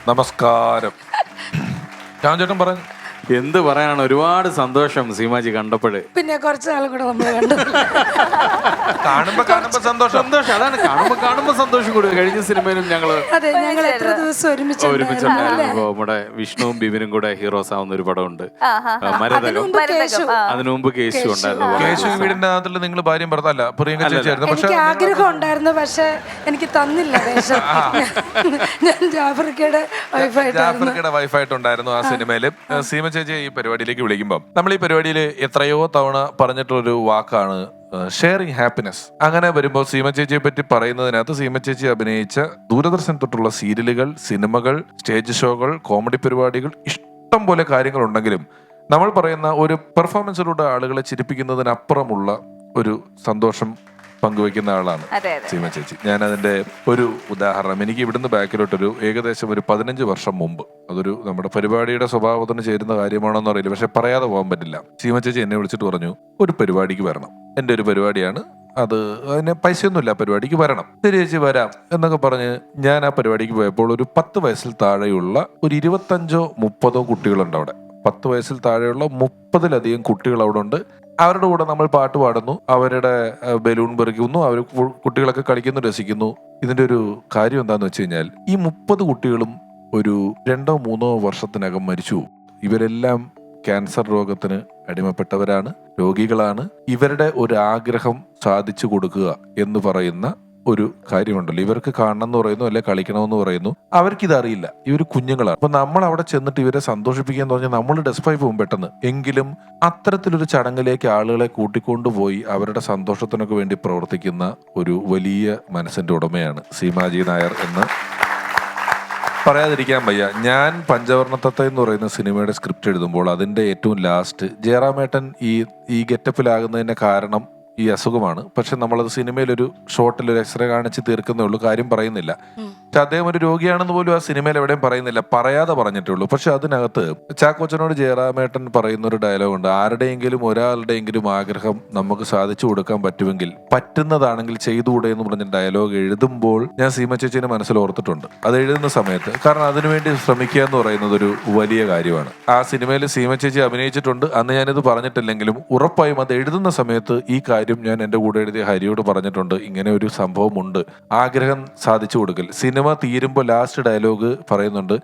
നമസ്കാരം. ചേട്ടൻ പറഞ്ഞു. എന്ത് പറയാനാണ്, ഒരുപാട് സന്തോഷം സീമാജി കണ്ടപ്പോഴേ. പിന്നെ കുറച്ച് നാളും കൂടെ നമ്മൾ കണ്ടു. കാണുമ്പോ സന്തോഷം. അതാണ്, കാണുമ്പോ സന്തോഷം കൂടുക. കഴിഞ്ഞ സിനിമയിലും ഞങ്ങൾ എത്ര ദിവസം ഒരുമിച്ചുണ്ടായിരുന്നു. നമ്മുടെ വിഷ്ണുവും ബിബിനും കൂടെ ഹീറോസ് ആവുന്ന ഒരു പടമുണ്ട്, മരതകം. അതിനു മുമ്പ് കേശു ഉണ്ടായിരുന്നു. കേശു വീടിന്റെ അകത്തുള്ള നിങ്ങൾ ഭാര്യയും ഭർത്താവല്ല, പ്രിയങ്ക ചേച്ചിയായിരുന്നു. പക്ഷെ എനിക്ക് ആഗ്രഹം ഉണ്ടായിരുന്നു, പക്ഷെ എനിക്ക് തന്നില്ല വേഷം. ഞാൻ ജാഫർക്കയുടെ വൈഫായിട്ടുണ്ടായിരുന്നു ആ സിനിമയില്. സീമ ചേച്ചി ഈ പരിപാടിയിലേക്ക് വിളിക്കുമ്പോൾ നമ്മൾ ഈ പരിപാടിയിൽ എത്രയോ തവണ പറഞ്ഞിട്ടുള്ളൊരു വാക്കാണ് ഷെയറിങ് ഹാപ്പിനെസ്. അങ്ങനെ വരുമ്പോൾ സീമ ചേച്ചിയെ പറ്റി പറയുന്നതിനകത്ത് സീമ ചേച്ചി അഭിനയിച്ച ദൂരദർശൻ തൊട്ടുള്ള സീരിയലുകൾ, സിനിമകൾ, സ്റ്റേജ് ഷോകൾ, കോമഡി പരിപാടികൾ, ഇഷ്ടം പോലെ കാര്യങ്ങളുണ്ടെങ്കിലും നമ്മൾ പറയുന്ന ഒരു പെർഫോമൻസിലൂടെ ആളുകളെ ചിരിപ്പിക്കുന്നതിനപ്പുറമുള്ള ഒരു സന്തോഷം പങ്കുവെക്കുന്ന ആളാണ് സീമ ചേച്ചി. ഞാൻ അതിന്റെ ഒരു ഉദാഹരണം, എനിക്ക് ഇവിടുന്ന് ബാക്കിലോട്ടൊരു ഏകദേശം ഒരു 15 വർഷം മുമ്പ്, അതൊരു നമ്മുടെ പരിപാടിയുടെ സ്വഭാവത്തിന് ചേരുന്ന കാര്യമാണോന്ന് അറിയില്ല, പക്ഷെ പറയാതെ പോകാൻ പറ്റില്ല. സീമ ചേച്ചി എന്നെ വിളിച്ചിട്ട് പറഞ്ഞു, ഒരു പരിപാടിക്ക് വരണം, എൻ്റെ ഒരു പരിപാടിയാണ്, അതിന് പൈസയൊന്നുമില്ല, പരിപാടിക്ക് വരണം. ശരി ചേച്ചി വരാം എന്നൊക്കെ പറഞ്ഞ് ഞാൻ ആ പരിപാടിക്ക് പോയപ്പോൾ ഒരു 10 വയസ്സിൽ താഴെയുള്ള ഒരു 25-30 കുട്ടികളുണ്ട് അവിടെ. 10 വയസ്സിൽ താഴെയുള്ള 30-ലധികം കുട്ടികൾ അവിടെ ഉണ്ട്. അവരുടെ കൂടെ നമ്മൾ പാട്ട് പാടുന്നു, അവരുടെ ബലൂൺ പെറുക്കുന്നു, അവർ കുട്ടികളൊക്കെ കളിക്കുന്നു, രസിക്കുന്നു. ഇതിന്റെ ഒരു കാര്യം എന്താന്ന് വെച്ച് കഴിഞ്ഞാൽ ഈ 30 കുട്ടികളും ഒരു 2-3 വർഷത്തിനകം മരിച്ചു. ഇവരെല്ലാം ക്യാൻസർ രോഗത്തിന് അടിമപ്പെട്ടവരാണ്, രോഗികളാണ്. ഇവരുടെ ഒരു ആഗ്രഹം സാധിച്ചു കൊടുക്കുക എന്ന് പറയുന്ന ഒരു കാര്യമുണ്ടല്ലോ, ഇവർക്ക് കാണണം എന്ന് പറയുന്നു, അല്ലെ കളിക്കണമെന്ന് പറയുന്നു. അവർക്കിത് അറിയില്ല, ഇവർ കുഞ്ഞുങ്ങളാണ്. അപ്പൊ നമ്മൾ അവിടെ ചെന്നിട്ട് ഇവരെ സന്തോഷിപ്പിക്കുക എന്ന് പറഞ്ഞാൽ നമ്മൾ ഡെസ്പായി പോകും പെട്ടെന്ന്. എങ്കിലും അത്തരത്തിലൊരു ചടങ്ങിലേക്ക് ആളുകളെ കൂട്ടിക്കൊണ്ടുപോയി അവരുടെ സന്തോഷത്തിനൊക്കെ വേണ്ടി പ്രവർത്തിക്കുന്ന ഒരു വലിയ മനസ്സിന്റെ ഉടമയാണ് സീമാജി നായർ എന്ന് പറയാതിരിക്കാൻ വയ്യ. ഞാൻ പഞ്ചവർണ്ണത്തത്ത എന്ന് പറയുന്ന സിനിമയുടെ സ്ക്രിപ്റ്റ് എഴുതുമ്പോൾ അതിന്റെ ഏറ്റവും ലാസ്റ്റ് ജയറാമേട്ടൻ ഈ ഗെറ്റപ്പിലാകുന്നതിന്റെ കാരണം ഈ അസുഖമാണ്. പക്ഷെ നമ്മളത് സിനിമയിലൊരു ഷോട്ടിൽ ഒരു എക്സ്റേ കാണിച്ച് തീർക്കുന്നേ ഉള്ളൂ, കാര്യം പറയുന്നില്ല. പക്ഷെ അദ്ദേഹം ഒരു രോഗിയാണെന്ന് പോലും ആ സിനിമയിൽ എവിടെയും പറയുന്നില്ല, പറയാതെ പറഞ്ഞിട്ടേ ഉള്ളൂ. പക്ഷെ അതിനകത്ത് ചാക്കോച്ചനോട് ജയറാമേട്ടൻ പറയുന്ന ഒരു ഡയലോഗ് ഉണ്ട്, ആരുടെയെങ്കിലും ഒരാളുടെയെങ്കിലും ആഗ്രഹം നമുക്ക് സാധിച്ചു കൊടുക്കാൻ പറ്റുമെങ്കിൽ പറ്റുന്നതാണെങ്കിൽ ചെയ്തുകൂടെ എന്ന് പറഞ്ഞ ഡയലോഗ് എഴുതുമ്പോൾ ഞാൻ സീമ ചേച്ചിയുടെ മനസ്സിൽ ഓർത്തിട്ടുണ്ട്. അത് എഴുതുന്ന സമയത്ത്, കാരണം അതിനുവേണ്ടി ശ്രമിക്കുക എന്ന് പറയുന്നത് ഒരു വലിയ കാര്യമാണ്. ആ സിനിമയിൽ സീമ ചേച്ചി അഭിനയിച്ചിട്ടുണ്ട്, അന്ന് ഞാനിത് പറഞ്ഞിട്ടില്ലെങ്കിലും ഉറപ്പായും അത് എഴുതുന്ന സമയത്ത് ഈ കാര്യം ഞാൻ എൻ്റെ കൂടെ എഴുതിയ ഹരിയോട് പറഞ്ഞിട്ടുണ്ട്, ഇങ്ങനെ ഒരു സംഭവമുണ്ട്, ആഗ്രഹം സാധിച്ചു കൊടുക്കൽ. സിനിമ തീരുമ്പോൾ ലാസ്റ്റ് ഡയലോഗ് പറയുന്നുണ്ട്,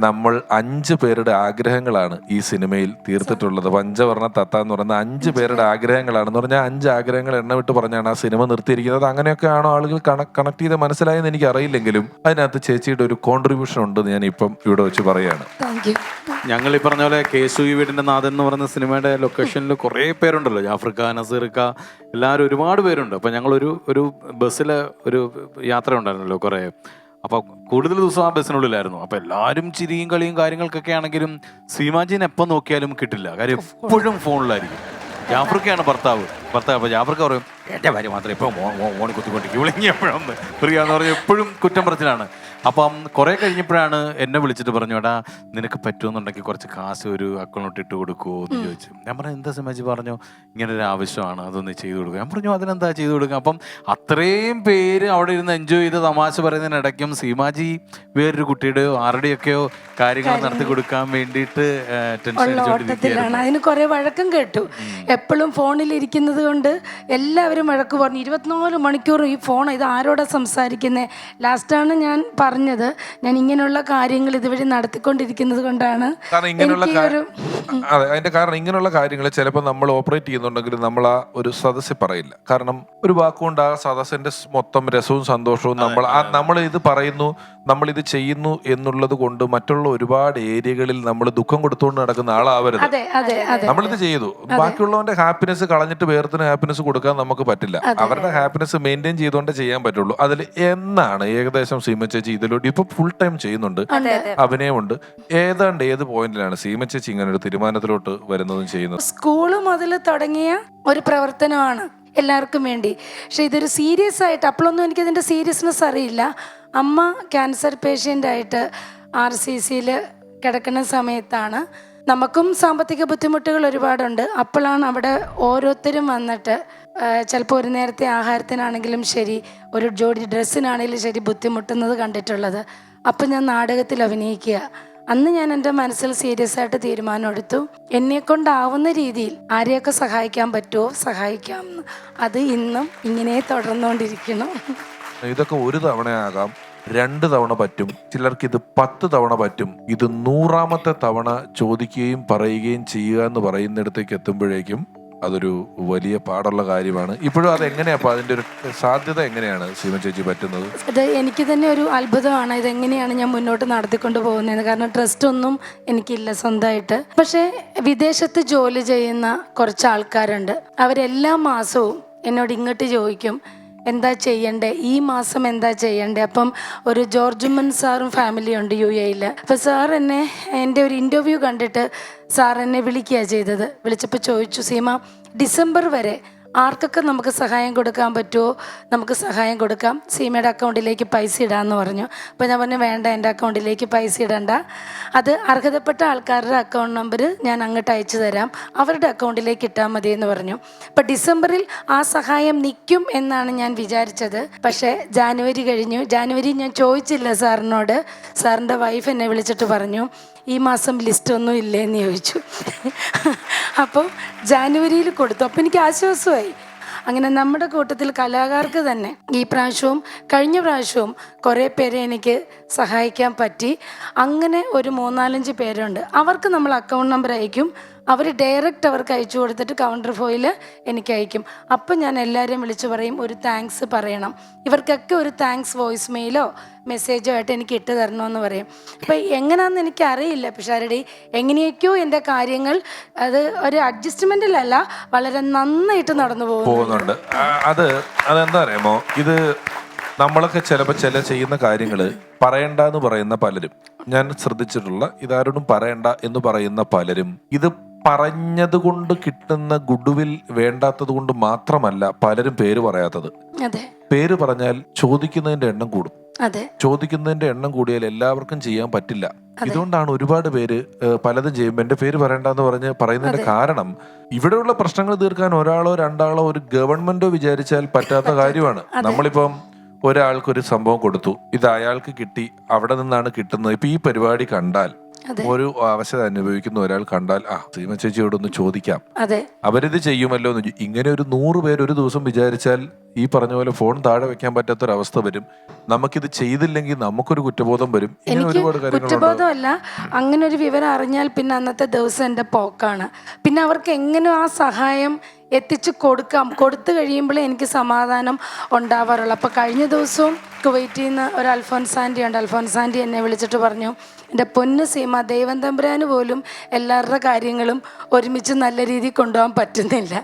നമ്മൾ 5 പേരുടെ ആഗ്രഹങ്ങളാണ് ഈ സിനിമയിൽ തീർത്തിട്ടുള്ളത്. പഞ്ചവർണ്ണ തത്ത എന്ന് പറയുന്ന 5 പേരുടെ ആഗ്രഹങ്ങളാണെന്ന് പറഞ്ഞാൽ 5 ആഗ്രഹങ്ങൾ എണ്ണമിട്ട് പറഞ്ഞാണ് ആ സിനിമ നിർത്തിയിരിക്കുന്നത്. അങ്ങനെയൊക്കെ ആണോ ആളുകൾ കണക്ട് ചെയ്ത് മനസ്സിലായെന്ന് എനിക്ക് അറിയില്ലെങ്കിലും അതിനകത്ത് ചേച്ചിയുടെ ഒരു കോൺട്രിബ്യൂഷൻ ഉണ്ടെന്ന് ഞാൻ ഇപ്പം ഇവിടെ വെച്ച് പറയുകയാണ്. ഞങ്ങൾ ഈ പറഞ്ഞ പോലെ കേശു വീടിന്റെ നാഥൻ എന്ന് പറയുന്ന സിനിമയുടെ ലൊക്കേഷനിൽ കുറേ പേരുണ്ടല്ലോ, ജാഫർക്ക, നസീർക്ക, എല്ലാവരും ഒരുപാട് പേരുണ്ട്. അപ്പം ഞങ്ങളൊരു ബസ്സിലെ ഒരു യാത്ര ഉണ്ടായിരുന്നല്ലോ കുറേ. അപ്പോൾ കൂടുതൽ ദിവസം ആ ബസ്സിനുള്ളിലായിരുന്നു. അപ്പോൾ എല്ലാവരും ചിരിയും കളിയും കാര്യങ്ങൾക്കൊക്കെ ആണെങ്കിലും സീമാജീനെ എപ്പോൾ നോക്കിയാലും കിട്ടില്ല, കാര്യം എപ്പോഴും ഫോണിലായിരിക്കും. ജാഫർക്കയാണ് ഭർത്താവ്. അപ്പോൾ ജാഫർക്ക പറയും, എൻ്റെ ഭാര്യ മാത്രമേ ഇപ്പോൾ ഓണി കുത്തിക്കൊണ്ടിരിക്കും, വിളിങ്ങി എപ്പോഴും പ്രിയ എന്ന് പറഞ്ഞ് എപ്പോഴും കുറ്റം പറച്ചിലാണ്. അപ്പം കുറേ കഴിഞ്ഞപ്പോഴാണ് എന്നെ വിളിച്ചിട്ട് പറഞ്ഞു, എടാ നിനക്ക് പറ്റുമെന്നുണ്ടെങ്കിൽ കുറച്ച് കാശ് ഒരു അക്കൗണ്ടിട്ട് ഇട്ട് കൊടുക്കുമോ എന്ന് ചോദിച്ചു. ഞാൻ പറഞ്ഞു, എന്താ സീമാജി പറഞ്ഞു, ഇങ്ങനെ ഒരു ആവശ്യമാണ്, അതൊന്ന് ചെയ്തു കൊടുക്കുക. ഞാൻ പറഞ്ഞു, അതിനെന്താ ചെയ്തു കൊടുക്കുക. അപ്പം അത്രയും പേര് അവിടെ ഇരുന്ന് എൻജോയ് ചെയ്ത് തമാശ പറയുന്നതിനിടയ്ക്കും സീമാജി വേറൊരു കുട്ടിയുടെയോ ആരുടെയൊക്കെയോ കാര്യങ്ങൾ നടത്തി കൊടുക്കാൻ വേണ്ടിയിട്ട് ടെൻഷൻ അടിച്ചുകൊണ്ടിരിക്കുകയാണ്. അതിന് കുറെ വഴക്കം കേട്ടു. എപ്പോഴും ഫോണിൽ ഇരിക്കുന്നത് കൊണ്ട് എല്ലാവരും വഴക്ക് പറഞ്ഞു. 24 മണിക്കൂർ ഈ ഫോൺ, ഇത് ആരോടാ സംസാരിക്കുന്നത്. ലാസ്റ്റാണ് ഞാൻ പറഞ്ഞത്, ഞാൻ ഇങ്ങനെയുള്ള കാര്യങ്ങൾ ഇതുവഴി നടത്തിക്കൊണ്ടിരിക്കുന്നത് കൊണ്ടാണ്. അതിന്റെ കാരണം ഇങ്ങനെയുള്ള കാര്യങ്ങൾ ചിലപ്പോൾ നമ്മൾ ഓപ്പറേറ്റ് ചെയ്യുന്നുണ്ടെങ്കിലും നമ്മൾ ആ ഒരു സദസ്സ് പറയില്ല. കാരണം ഒരു വാക്കുകൊണ്ട് ആ സദസ്സിന്റെ മൊത്തം രസവും സന്തോഷവും നമ്മൾ ഇത് പറയുന്നു, നമ്മൾ ഇത് ചെയ്യുന്നു എന്നുള്ളത് കൊണ്ട് മറ്റുള്ള ഒരുപാട് ഏരിയകളിൽ നമ്മൾ ദുഃഖം കൊടുത്തുകൊണ്ട് നടക്കുന്ന ആളാവരുത്. നമ്മളിത് ചെയ്തു, ബാക്കിയുള്ളവന്റെ ഹാപ്പിനെസ് കളഞ്ഞിട്ട് വേറത്തിന് ഹാപ്പിനെസ് കൊടുക്കാൻ നമുക്ക് പറ്റില്ല. അവരുടെ ഹാപ്പിനെസ് മെയിൻറ്റെയിൻ ചെയ്തുകൊണ്ടേ ചെയ്യാൻ പറ്റുള്ളൂ. അതിൽ എന്നാണ് ഏകദേശം സീമ ചേച്ചി ഇതിലോട്ട് ഇപ്പൊ ഫുൾ ടൈം ചെയ്യുന്നുണ്ട്, അഭിനയമുണ്ട്. ഏത് പോയിന്റിലാണ് സീമ ചേച്ചി ഇങ്ങനെ ഒരു തീരുമാനത്തിലോട്ട് വരുന്നതും ചെയ്യുന്നത്? സ്കൂള് മുതൽ തുടങ്ങിയ ഒരു പ്രവർത്തനമാണ് എല്ലാവർക്കും വേണ്ടി. പക്ഷെ ഇതൊരു സീരിയസ് ആയിട്ട് അപ്പോഴൊന്നും എനിക്കതിൻ്റെ സീരിയസ്നെസ് അറിയില്ല. അമ്മ ക്യാൻസർ പേഷ്യൻ്റായിട്ട് RCCയിൽ കിടക്കുന്ന സമയത്താണ്. നമുക്കും സാമ്പത്തിക ബുദ്ധിമുട്ടുകൾ ഒരുപാടുണ്ട്. അപ്പോഴാണ് അവിടെ ഓരോരുത്തരും വന്നിട്ട് ചിലപ്പോൾ ഒരു നേരത്തെ ആഹാരത്തിനാണെങ്കിലും ശരി, ഒരു ജോഡി ഡ്രസ്സിനാണെങ്കിലും ശരി ബുദ്ധിമുട്ടുന്നത് കണ്ടിട്ടുള്ളത്. അപ്പം ഞാൻ നാടകത്തിൽ അഭിനയിക്കുക. അന്ന് ഞാൻ എൻ്റെ മനസ്സിൽ സീരിയസ് ആയിട്ട് തീരുമാനമെടുത്തു, എന്നെക്കൊണ്ടാവുന്ന രീതിയിൽ ആരെയൊക്കെ സഹായിക്കാൻ പറ്റുമോ സഹായിക്കാമെന്ന്. അത് ഇന്നും ഇങ്ങനെ തുടർന്നുകൊണ്ടിരിക്കണം. ഇതൊക്കെ ഒരു തവണയാകാം, 2 തവണ പറ്റും, ചിലർക്ക് ഇത് 10 തവണ പറ്റും. ഇത് 100ാമത്തെ തവണ ചോദിക്കുകയും പറയുകയും ചെയ്യുക എന്ന് പറയുന്നിടത്തേക്ക് എത്തുമ്പോഴേക്കും അതൊരു വലിയ പാടുള്ള കാര്യമാണ്. ഇപ്പോഴും അത് എങ്ങനെയാ, അപ്പൊ അതിന്റെ ഒരു സാധ്യത എങ്ങനെയാണ് സീമ ചേച്ചി പറ്റുന്നത്? ഇത് എനിക്ക് തന്നെ ഒരു അത്ഭുതമാണ്, ഇതെങ്ങനെയാണ് ഞാൻ മുന്നോട്ട് നടത്തിക്കൊണ്ട് പോകുന്നത്. കാരണം ട്രസ്റ്റ് ഒന്നും എനിക്കില്ല സ്വന്തമായിട്ട്. പക്ഷേ വിദേശത്ത് ജോലി ചെയ്യുന്ന കുറച്ച് ആൾക്കാരുണ്ട്. അവരെല്ലാ മാസവും എന്നോട് ഇങ്ങോട്ട് ചോദിക്കും, എന്താ ചെയ്യണ്ടേ, ഈ മാസം എന്താ ചെയ്യണ്ടേ. അപ്പം ഒരു ജോർജുമ്മൻ സാറും ഫാമിലിയുണ്ട് UAE. അപ്പോൾ സാർ എൻ്റെ ഒരു ഇൻ്റർവ്യൂ കണ്ടിട്ട് സാർ എന്നെ വിളിക്കുക ചെയ്തത്. വിളിച്ചപ്പോൾ ചോദിച്ചു, സീമ ഡിസംബർ വരെ ആർക്കൊക്കെ നമുക്ക് സഹായം കൊടുക്കാൻ പറ്റുമോ നമുക്ക് സഹായം കൊടുക്കാം, സീമയുടെ അക്കൗണ്ടിലേക്ക് പൈസ ഇടാമെന്ന് പറഞ്ഞു. അപ്പോൾ ഞാൻ പറഞ്ഞു, വേണ്ട, എൻ്റെ അക്കൗണ്ടിലേക്ക് പൈസ ഇടണ്ട, അത് അർഹതപ്പെട്ട ആൾക്കാരുടെ അക്കൗണ്ട് നമ്പർ ഞാൻ അങ്ങോട്ട് അയച്ചു തരാം, അവരുടെ അക്കൗണ്ടിലേക്ക് ഇട്ടാൽ മതി എന്ന് പറഞ്ഞു. അപ്പോൾ ഡിസംബറിൽ ആ സഹായം നിൽക്കും എന്നാണ് ഞാൻ വിചാരിച്ചത്. പക്ഷേ ജാനുവരി കഴിഞ്ഞു. ജാനുവരി ഞാൻ ചോദിച്ചില്ല സാറിനോട്. സാറിൻ്റെ വൈഫ് എന്നെ വിളിച്ചിട്ട് പറഞ്ഞു, ഈ മാസം ലിസ്റ്റ് ഒന്നും ഇല്ലേന്ന് ചോദിച്ചു. അപ്പോൾ ജാനുവരിയിൽ കൊടുത്തു. അപ്പോൾ എനിക്ക് ആശ്വാസമായി. അങ്ങനെ നമ്മുടെ കൂട്ടത്തിൽ കലാകാർക്ക് തന്നെ ഈ പ്രാവശ്യവും കഴിഞ്ഞ പ്രാവശ്യവും കുറേ പേരെ എനിക്ക് സഹായിക്കാൻ പറ്റി. അങ്ങനെ ഒരു 3-4 പേരുണ്ട്. അവർക്ക് നമ്മൾ അക്കൗണ്ട് നമ്പർ അയക്കും, അവർ ഡയറക്റ്റ് അവർക്ക് അയച്ചു കൊടുത്തിട്ട് കൗണ്ടർ ഫോയിൽ എനിക്ക് അയക്കും. അപ്പം ഞാൻ എല്ലാവരെയും വിളിച്ച് പറയും, ഒരു താങ്ക്സ് പറയണം, ഇവർക്കൊക്കെ ഒരു താങ്ക്സ് വോയിസ് മെയിലോ മെസ്സേജോ ആയിട്ട് എനിക്ക് ഇട്ട് തരണമെന്ന് പറയും. അപ്പോൾ എങ്ങനെയാണെന്ന് എനിക്കറിയില്ല, പിഷാരടി എങ്ങനെയൊക്കെയോ എൻ്റെ കാര്യങ്ങൾ അത് ഒരു അഡ്ജസ്റ്റ്മെൻറ്റിലല്ല, വളരെ നന്നായിട്ട് നടന്നു പോകുന്നുണ്ട്. അതെന്താ അറിയാമോ, ഇത് നമ്മളൊക്കെ ചിലപ്പോൾ ചെയ്യുന്ന കാര്യങ്ങൾ പറയണ്ടെന്ന് പറയുന്ന പലരും, ഞാൻ ശ്രദ്ധിച്ചിട്ടുള്ള, ഇതാരോടും പറയണ്ട എന്ന് പറയുന്ന പലരും, ഇത് പറഞ്ഞത് കൊണ്ട് കിട്ടുന്ന ഗുഡ്വിൽ വേണ്ടാത്തത് കൊണ്ട് മാത്രമല്ല പലരും പേര് പറയാത്തത്. പേര് പറഞ്ഞാൽ ചോദിക്കുന്നതിന്റെ എണ്ണം കൂടും. ചോദിക്കുന്നതിന്റെ എണ്ണം കൂടിയാൽ എല്ലാവർക്കും ചെയ്യാൻ പറ്റില്ല. ഇതുകൊണ്ടാണ് ഒരുപാട് പേര് പലതും ചെയ്യുമ്പോൾ എന്റെ പേര് പറയണ്ടെന്ന് പറയുന്നതിന്റെ കാരണം, ഇവിടെയുള്ള പ്രശ്നങ്ങൾ തീർക്കാൻ 1-2 2 ഒരു ഗവൺമെന്റോ വിചാരിച്ചാൽ പറ്റാത്ത കാര്യമാണ്. നമ്മളിപ്പം ഒരാൾക്കൊരു സംഭവം കൊടുത്തു, ഇത് അയാൾക്ക് കിട്ടി, അവിടെ നിന്നാണ് കിട്ടുന്നത്. ഇപ്പൊ ഈ പരിപാടി കണ്ടാൽ, ഒരു അവശത അനുഭവിക്കുന്ന ഒരാൾ കണ്ടാൽ, സീമ ചേച്ചിയോടൊന്ന് ചോദിക്കാം, അവരിത് ചെയ്യുമല്ലോ എന്ന്. ഇങ്ങനെ ഒരു 100 പേര് ഒരു ദിവസം വിചാരിച്ചാൽ ഈ പറഞ്ഞ പോലെ ഫോൺ താഴെ വെക്കാൻ പറ്റാത്തൊരവസ്ഥ വരും. നമുക്കിത് ചെയ്തില്ലെങ്കിൽ നമുക്കൊരു കുറ്റബോധം വരും. എനിക്ക് കുറ്റബോധമല്ല, അങ്ങനെ ഒരു വിവരം അറിഞ്ഞാൽ പിന്നെ അന്നത്തെ ദിവസം എൻ്റെ പോക്കാണ്. പിന്നെ അവർക്ക് എങ്ങനെ ആ സഹായം എത്തിച്ചു കൊടുത്തു കഴിയുമ്പോഴേ എനിക്ക് സമാധാനം ഉണ്ടാവാറുള്ളൂ. അപ്പോൾ കഴിഞ്ഞ ദിവസവും കുവൈറ്റിൽ നിന്ന് ഒരു അൽഫോൻസാൻറ്റി ഉണ്ട്. അൽഫോൻസാൻറ്റി എന്നെ വിളിച്ചിട്ട് പറഞ്ഞു, എൻ്റെ പൊന്ന് സീമ, ദൈവം തമ്പുരാന് പോലും എല്ലാവരുടെ കാര്യങ്ങളും ഒരുമിച്ച് നല്ല രീതിയിൽ കൊണ്ടുപോകാൻ പറ്റുന്നില്ല.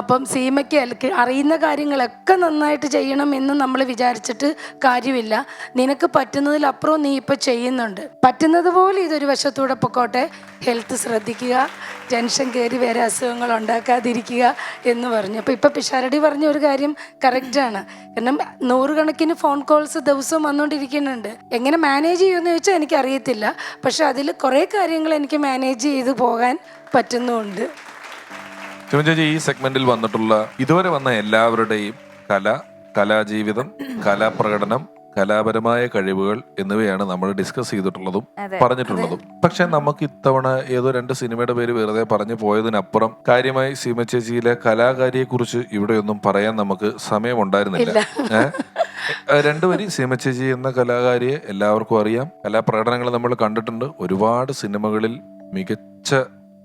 അപ്പം സീമയ്ക്ക് അറിയുന്ന കാര്യങ്ങളൊക്കെ നന്നായിട്ട് ചെയ്യണം എന്ന് നമ്മൾ വിചാരിച്ചിട്ട് കാര്യമില്ല. നിനക്ക് പറ്റുന്നതിലപ്പുറം നീ ഇപ്പോൾ ചെയ്യുന്നുണ്ട്. പറ്റുന്നത് പോലെ ഇതൊരു വശത്തൂടെ പൊക്കോട്ടെ, ഹെൽത്ത് ശ്രദ്ധിക്കുക, ടെൻഷൻ കയറി വേറെ അസുഖങ്ങൾ ഉണ്ടാക്കാതിരിക്കുക എന്ന് പറഞ്ഞു. അപ്പോൾ ഇപ്പോൾ പിഷാരടി പറഞ്ഞ ഒരു കാര്യം കറക്റ്റാണ്. കാരണം 100 കണക്കിന് ഫോൺ കോൾസ് ദിവസവും വന്നുകൊണ്ടിരിക്കുന്നുണ്ട്. എങ്ങനെ മാനേജ് ചെയ്യുമെന്ന് ചോദിച്ചാൽ എനിക്കറിയത്തില്ല. പക്ഷെ അതിൽ കുറേ കാര്യങ്ങൾ എനിക്ക് മാനേജ് ചെയ്ത് പോകാൻ പറ്റുന്നുണ്ട്. ഈ സെഗ്മെന്റിൽ വന്നിട്ടുള്ള ഇതുവരെ വന്ന എല്ലാവരുടെയും കലാജീവിതം, കലാപ്രകടനം, കലാപരമായ കഴിവുകൾ എന്നിവയാണ് നമ്മൾ ഡിസ്കസ് ചെയ്തിട്ടുള്ളതും പറഞ്ഞിട്ടുള്ളതും. പക്ഷെ നമുക്ക് ഇത്തവണ ഏതോ 2 സിനിമയുടെ പേര് വെറുതെ പറഞ്ഞു പോയതിനപ്പുറം കാര്യമായി സീമ ചേച്ചിയിലെ കലാകാരിയെ കുറിച്ച് ഇവിടെയൊന്നും പറയാൻ നമുക്ക് സമയമുണ്ടായിരുന്നില്ല. 2 വരി സീമ ചേച്ചി എന്ന കലാകാരിയെ എല്ലാവർക്കും അറിയാം. കലാപ്രകടനങ്ങൾ നമ്മൾ കണ്ടിട്ടുണ്ട്. ഒരുപാട് സിനിമകളിൽ മികച്ച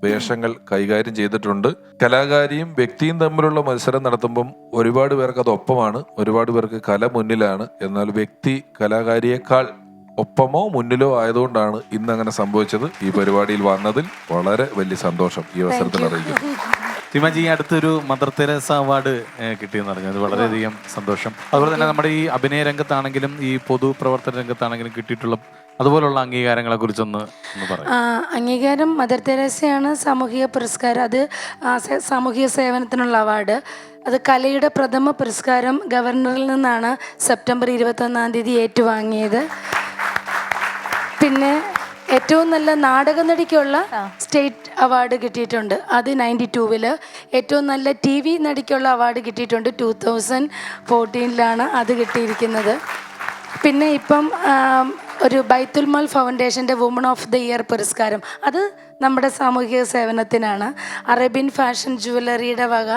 വേഷങ്ങൾ കൈകാര്യം ചെയ്തിട്ടുണ്ട്. കലാകാരിയും വ്യക്തിയും തമ്മിലുള്ള മത്സരം നടത്തുമ്പം ഒരുപാട് പേർക്ക് അത് ഒപ്പമാണ്, ഒരുപാട് പേർക്ക് കല മുന്നിലാണ്. എന്നാൽ വ്യക്തി കലാകാരിയേക്കാൾ ഒപ്പമോ മുന്നിലോ ആയതുകൊണ്ടാണ് ഇന്ന് അങ്ങനെ സംഭവിച്ചത്. ഈ പരിപാടിയിൽ വന്നതിൽ വളരെ വലിയ സന്തോഷം ഈ അവസരത്തിൽ അറിയിക്കുന്നു. സീമാജി, അടുത്തൊരു മദർ തെരേസ അവാർഡ് കിട്ടിയെന്ന് പറഞ്ഞത് വളരെയധികം സന്തോഷം. അതുപോലെ തന്നെ നമ്മുടെ ഈ അഭിനയ രംഗത്താണെങ്കിലും ഈ പൊതുപ്രവർത്തന രംഗത്താണെങ്കിലും കിട്ടിയിട്ടുള്ള അതുപോലുള്ള അംഗീകാരങ്ങളെ കുറിച്ചൊന്ന് പറയാം. അംഗീകാരം മദർ തെരേസയാണ് സാമൂഹിക പുരസ്കാരം. അത് സാമൂഹിക സേവനത്തിനുള്ള അവാർഡ്. അത് കലയുടെ പ്രഥമ പുരസ്കാരം ഗവർണറിൽ നിന്നാണ് സെപ്റ്റംബർ 21-ാം തീയതി ഏറ്റുവാങ്ങിയത്. പിന്നെ ഏറ്റവും നല്ല നാടക നടിക്കുള്ള സ്റ്റേറ്റ് അവാർഡ് കിട്ടിയിട്ടുണ്ട്, അത് 92-ൽ. ഏറ്റവും നല്ല TV നടിക്കുള്ള അവാർഡ് കിട്ടിയിട്ടുണ്ട്, 2014-ലാണ് അത് കിട്ടിയിരിക്കുന്നത്. പിന്നെ ഇപ്പം ഒരു Baithulmal ഫൗണ്ടേഷൻ്റെ woman of the year പുരസ്കാരം. അത് നമ്മുടെ സാമൂഹിക സേവനത്തിനാണ്. അറേബ്യൻ ഫാഷൻ ജുവലറിയുടെ വക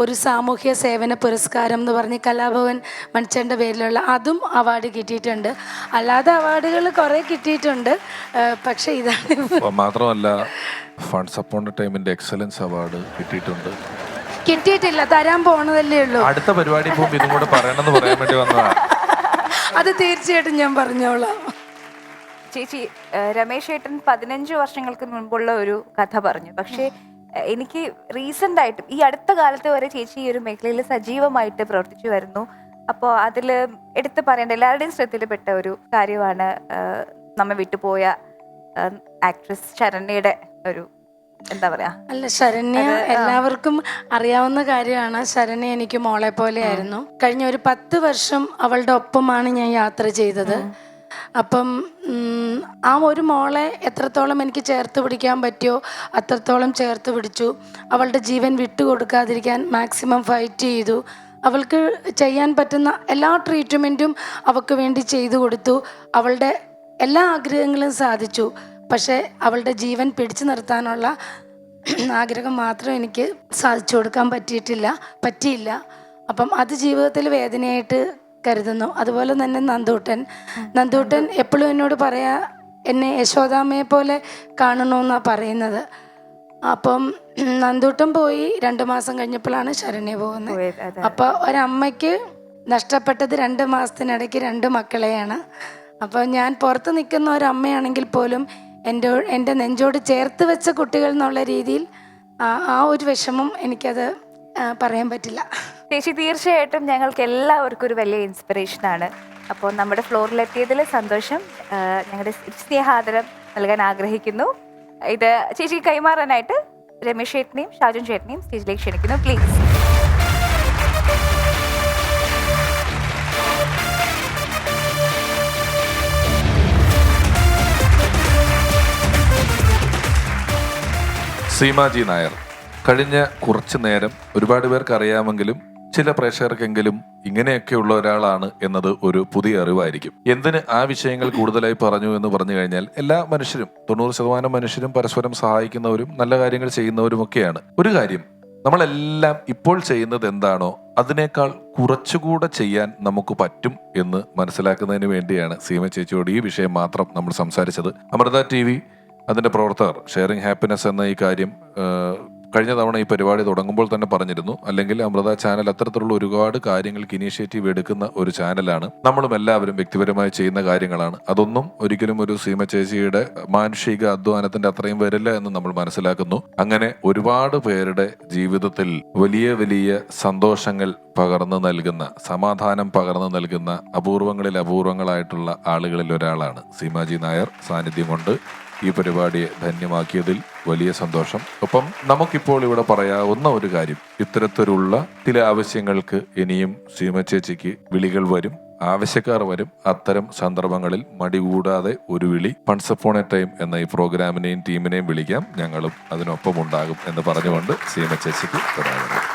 ഒരു സാമൂഹ്യ സേവന പുരസ്കാരം എന്ന് പറഞ്ഞ് കലാഭവൻ മണിച്ചൻ്റെ പേരിലുള്ള അതും അവാർഡ് കിട്ടിയിട്ടുണ്ട്. അല്ലാതെ അവാർഡുകൾ കുറേ കിട്ടിയിട്ടുണ്ട്. പക്ഷേ ഇതാണ്. മാത്രമല്ല ഫണ്ട്സ് അപ്പോൺ എ ടൈമിന്റെ എക്സലൻസ് അവാർഡ് കിട്ടിയിട്ടുണ്ട്. കിട്ടിയിട്ടില്ല, തരാൻ പോണതല്ലേ ഉള്ളൂ. അടുത്ത പരിപാടി പോകുമ്പോൾ ഇതും കൂടെ പറയണമെന്ന് പറയാൻ വേണ്ടി വന്നതാണ്. അത് തീർച്ചയായിട്ടും ഞാൻ പറഞ്ഞോളാം. ചേച്ചി, രമേശ് ഏട്ടൻ 15 വർഷങ്ങൾക്ക് മുൻപുള്ള ഒരു കഥ പറഞ്ഞു. പക്ഷേ എനിക്ക് റീസെൻ്റ് ആയിട്ടും ഈ അടുത്ത കാലത്ത് വരെ ചേച്ചി ഈ ഒരു മേഖലയിൽ സജീവമായിട്ട് പ്രവർത്തിച്ചു വരുന്നു. അപ്പോൾ അതിൽ എടുത്തു പറയേണ്ട എല്ലാവരുടെയും ശ്രദ്ധയിൽപ്പെട്ട ഒരു കാര്യമാണ് നമ്മെ വിട്ടുപോയ ആക്ട്രസ് ശരണ്യയുടെ ഒരു എന്താ പറയാ. അല്ല, ശരണ്യ എല്ലാവർക്കും അറിയാവുന്ന കാര്യമാണ്. ശരണ്യ എനിക്ക് മോളെ പോലെയായിരുന്നു. കഴിഞ്ഞ ഒരു 10 വർഷം അവളുടെ ഒപ്പമാണ് ഞാൻ യാത്ര ചെയ്തത്. അപ്പം ആ ഒരു മോളെ എത്രത്തോളം എനിക്ക് ചേർത്ത് പിടിക്കാൻ പറ്റിയോ അത്രത്തോളം ചേർത്ത് പിടിച്ചു. അവളുടെ ജീവൻ വിട്ടുകൊടുക്കാതിരിക്കാൻ മാക്സിമം ഫൈറ്റ് ചെയ്തു. അവൾക്ക് ചെയ്യാൻ പറ്റുന്ന എല്ലാ ട്രീറ്റ്മെൻറ്റും അവൾക്ക് വേണ്ടി ചെയ്തു കൊടുത്തു. അവളുടെ എല്ലാ ആഗ്രഹങ്ങളും സാധിച്ചു. പക്ഷേ അവളുടെ ജീവൻ പിടിച്ചു നിർത്താനുള്ള ആഗ്രഹം മാത്രം എനിക്ക് സാധിച്ചു കൊടുക്കാൻ പറ്റിയില്ല. അപ്പം അത് ജീവിതത്തിൽ വേദനയായിട്ട് കരുതുന്നു. അതുപോലെ തന്നെ നന്ദൂട്ടൻ എപ്പോഴും എന്നോട് എന്നെ യശോദാമ്മയെ പോലെ കാണണമെന്നാണ് പറയുന്നത്. അപ്പം നന്ദൂട്ടൻ പോയി 2 മാസം കഴിഞ്ഞപ്പോഴാണ് ശരണ്യ പോകുന്നത്. അപ്പോൾ ഒരമ്മയ്ക്ക് നഷ്ടപ്പെട്ടത് 2 മാസത്തിനിടയ്ക്ക് 2 മക്കളെയാണ്. അപ്പോൾ ഞാൻ പുറത്ത് നിൽക്കുന്ന ഒരമ്മയാണെങ്കിൽ പോലും എൻ്റെ നെഞ്ചോട് ചേർത്ത് വെച്ച കുട്ടികൾ എന്നുള്ള രീതിയിൽ ആ ഒരു വിഷമം എനിക്കത് പറയാൻ പറ്റില്ല. ചേച്ചി, തീർച്ചയായിട്ടും ഞങ്ങൾക്ക് എല്ലാവർക്കും ഒരു വലിയ ഇൻസ്പിറേഷനാണ്. അപ്പോൾ നമ്മുടെ ഫ്ലോറിലെത്തിയതിൽ സന്തോഷം. ഞങ്ങളുടെ സ്നേഹാദരം നൽകാൻ ആഗ്രഹിക്കുന്നു. ഇത് ചേച്ചി കൈമാറാനായിട്ട് രമേശ് ചേട്ടനെയും ഷാജുൻ ചേട്ടനെയും സ്റ്റേജിലേക്ക് ക്ഷണിക്കുന്നു, പ്ലീസ്. സീമാജി നായർ കഴിഞ്ഞ കുറച്ചു നേരം ഒരുപാട് പേർക്ക് അറിയാമെങ്കിലും ചില പ്രേക്ഷകർക്കെങ്കിലും ഇങ്ങനെയൊക്കെയുള്ള ഒരാളാണ് എന്നത് ഒരു പുതിയ അറിവായിരിക്കും. എന്തിന് ആ വിഷയങ്ങൾ കൂടുതലായി പറഞ്ഞു എന്ന് പറഞ്ഞു കഴിഞ്ഞാൽ എല്ലാ മനുഷ്യരും 90% മനുഷ്യരും പരസ്പരം സഹായിക്കുന്നവരും നല്ല കാര്യങ്ങൾ ചെയ്യുന്നവരുമൊക്കെയാണ്. ഒരു കാര്യം, നമ്മളെല്ലാം ഇപ്പോൾ ചെയ്യുന്നത് എന്താണോ അതിനേക്കാൾ കുറച്ചുകൂടെ ചെയ്യാൻ നമുക്ക് പറ്റും എന്ന് മനസ്സിലാക്കുന്നതിന് വേണ്ടിയാണ് സീമ ചേച്ചിയോട് ഈ വിഷയം മാത്രം നമ്മൾ സംസാരിച്ചത്. അമൃത TV അതിന്റെ പ്രവർത്തകർ ഷെയറിംഗ് ഹാപ്പിനെസ് എന്ന ഈ കാര്യം കഴിഞ്ഞ തവണ ഈ പരിപാടി തുടങ്ങുമ്പോൾ തന്നെ പറഞ്ഞിരുന്നു. അല്ലെങ്കിൽ അമൃത ചാനൽ അത്തരത്തിലുള്ള ഒരുപാട് കാര്യങ്ങൾക്ക് ഇനീഷ്യേറ്റീവ് എടുക്കുന്ന ഒരു ചാനലാണ്. നമ്മളും എല്ലാവരും വ്യക്തിപരമായി ചെയ്യുന്ന കാര്യങ്ങളാണ്. അതൊന്നും ഒരിക്കലും ഒരു സീമ ചേച്ചിയുടെ മാനുഷിക അധ്വാനത്തിന്റെ അത്രയും വരില്ല എന്ന് നമ്മൾ മനസ്സിലാക്കുന്നു. അങ്ങനെ ഒരുപാട് പേരുടെ ജീവിതത്തിൽ വലിയ വലിയ സന്തോഷങ്ങൾ പകർന്നു നൽകുന്ന, സമാധാനം പകർന്നു നൽകുന്ന അപൂർവങ്ങളിൽ അപൂർവങ്ങളായിട്ടുള്ള ആളുകളിൽ ഒരാളാണ് സീമാജി നായർ. സാന്നിധ്യം കൊണ്ട് ഈ പരിപാടിയെ ധന്യമാക്കിയതിൽ വലിയ സന്തോഷം. ഒപ്പം നമുക്കിപ്പോൾ ഇവിടെ പറയാവുന്ന ഒരു കാര്യം, ഇത്തരത്തിലുള്ള ചില ആവശ്യങ്ങൾക്ക് ഇനിയും സീമ ചേച്ചിക്ക് വിളികൾ വരും, ആവശ്യക്കാർ വരും. അത്തരം സന്ദർഭങ്ങളിൽ മടികൂടാതെ ഒരു വിളി വൺസ് അപ്പോൺ എ ടൈം എന്ന ഈ പ്രോഗ്രാമിനെയും ടീമിനെയും വിളിക്കാം. ഞങ്ങളും അതിനൊപ്പം ഉണ്ടാകും എന്ന് പറഞ്ഞുകൊണ്ട് സീമ ചേച്ചിക്ക് പറയാനുള്ളത്.